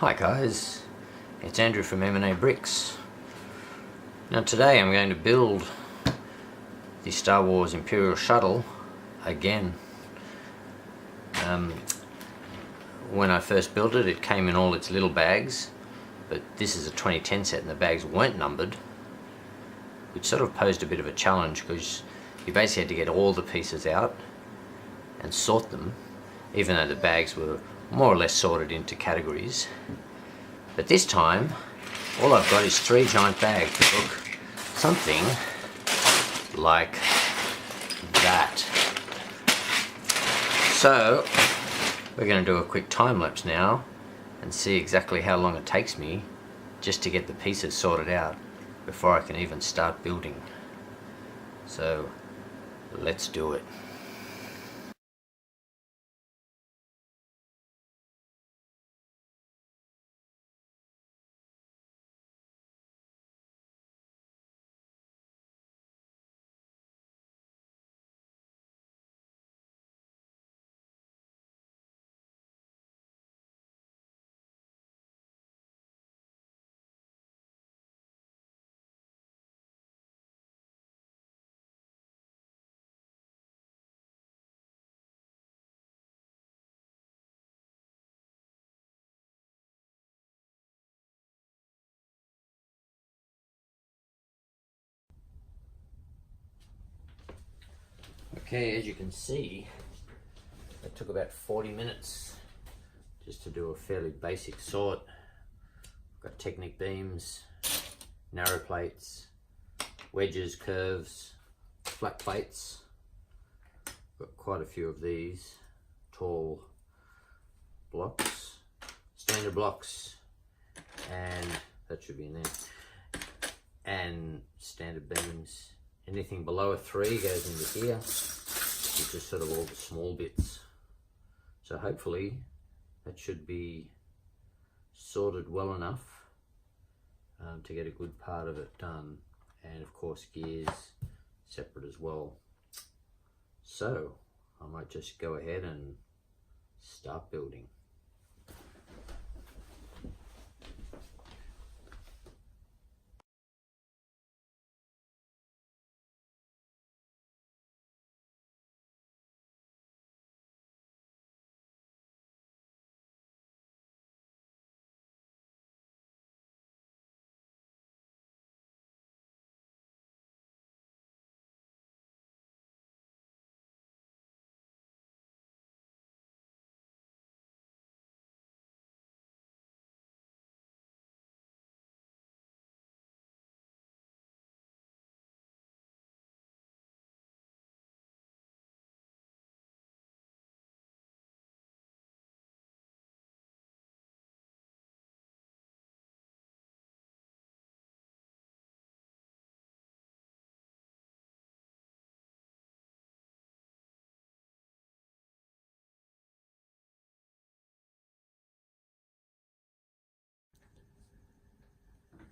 Hi guys, it's Andrew from M&A Bricks. Now today I'm going to build the Star Wars Imperial Shuttle again. When I first built it, it came in all its little bags, but this is a 2010 set and the bags weren't numbered, which sort of posed a bit of a challenge because you basically had to get all the pieces out and sort them, even though the bags were more or less sorted into categories. But this time, all I've got is 3 giant bags that look something like that. So, we're going to do a quick time lapse now and see exactly how long it takes me just to get the pieces sorted out before I can even start building. So, let's do it. Okay, as you can see, it took about 40 minutes just to do a fairly basic sort. Got Technic beams, narrow plates, wedges, curves, flat plates. Got quite a few of these, tall blocks, standard blocks, and that should be in there, and standard beams. Anything below a 3 goes into here, which is sort of all the small bits. So hopefully that should be sorted well enough to get a good part of it done. And of course gears separate as well. So I might just go ahead and start building.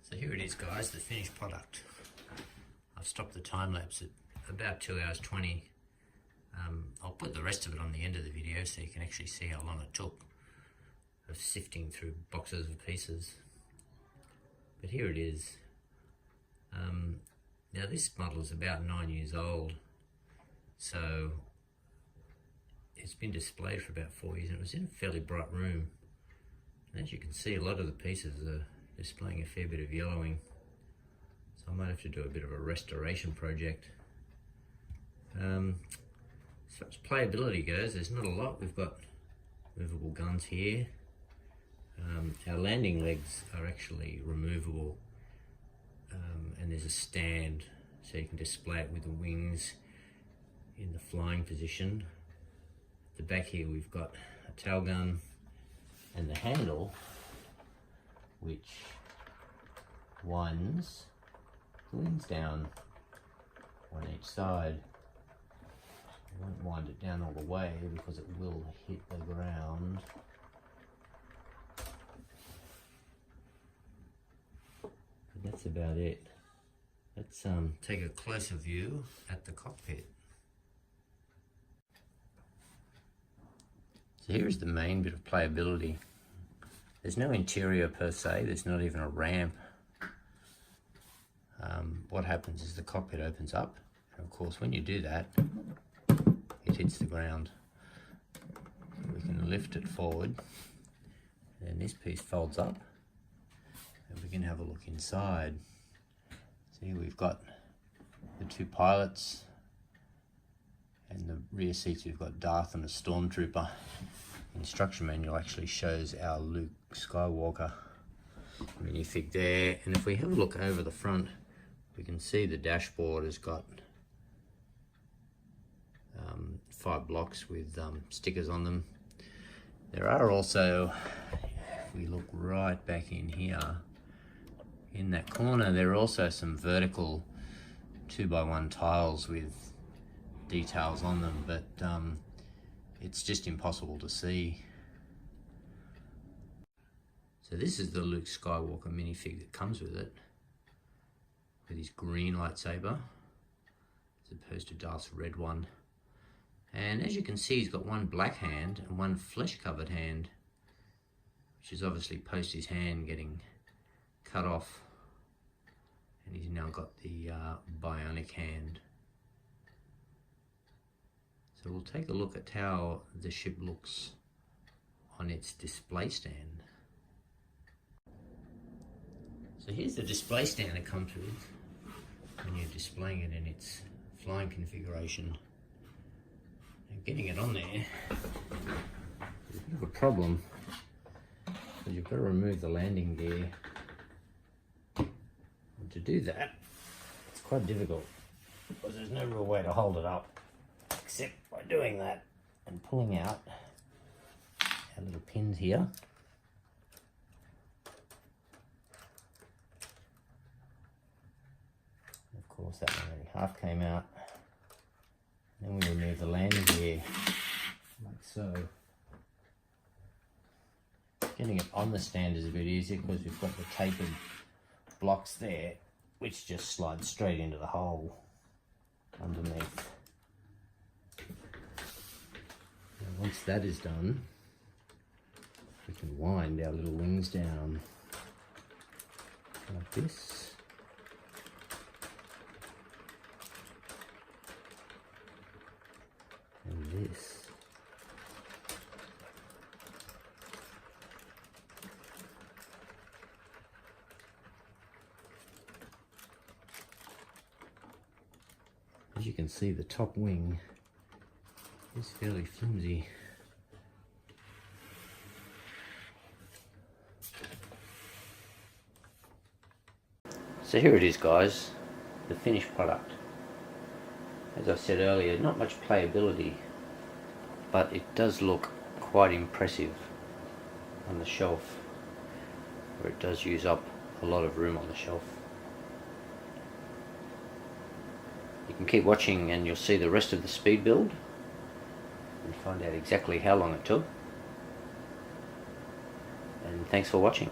So here it is guys, the finished product. I've stopped the time lapse at about 2 hours 20. I'll put the rest of it on the end of the video so you can actually see how long it took of sifting through boxes of pieces. But here it is. Now this model is about 9 years old, so it's been displayed for about 4 years and it was in a fairly bright room. And as you can see, a lot of the pieces are displaying a fair bit of yellowing, so I might have to do a bit of a restoration project. As far as playability goes, there's not a lot. We've got movable guns here. Our landing legs are actually removable, and there's a stand so you can display it with the wings in the flying position. At the back here we've got a tail gun and the handle, which winds the wings down on each side. I won't wind it down all the way because it will hit the ground. But that's about it. Let's take a closer view at the cockpit. So here's the main bit of playability. There's no interior per se, there's not even a ramp. What happens is the cockpit opens up, and of course when you do that, it hits the ground. We can lift it forward, and this piece folds up, and we can have a look inside. See, we've got the two pilots, and the rear seats we've got Darth and a Stormtrooper. Instruction manual actually shows our Luke Skywalker minifig there, and if we have a look over the front, we can see the dashboard has got 5 blocks with stickers on them. There are also, if we look right back in here, in that corner, there are also some vertical 2x1 tiles with details on them, but it's just impossible to see. So this is the Luke Skywalker minifig that comes with it, with his green lightsaber, as opposed to Darth's red one. And as you can see, he's got one black hand and one flesh-covered hand, which is obviously post his hand getting cut off, and he's now got the bionic hand. So we'll take a look at how the ship looks on its display stand. So here's the display stand it comes with when you're displaying it in its flying configuration. Now getting it on there is a bit of a problem, because you've got to remove the landing gear. And to do that, it's quite difficult, because there's no real way to hold it up except by doing that and pulling out our little pins here. Of course, that one only half came out. Then we remove the landing gear, like so. Getting it on the stand is a bit easier because we've got the tapered blocks there, which just slide straight into the hole underneath. Now, once that is done, we can wind our little wings down like this. And this. As you can see, the top wing is fairly flimsy. So here it is, guys, the finished product. As I said earlier, not much playability, but it does look quite impressive on the shelf, where it does use up a lot of room on the shelf. You can keep watching and you'll see the rest of the speed build and find out exactly how long it took. And thanks for watching.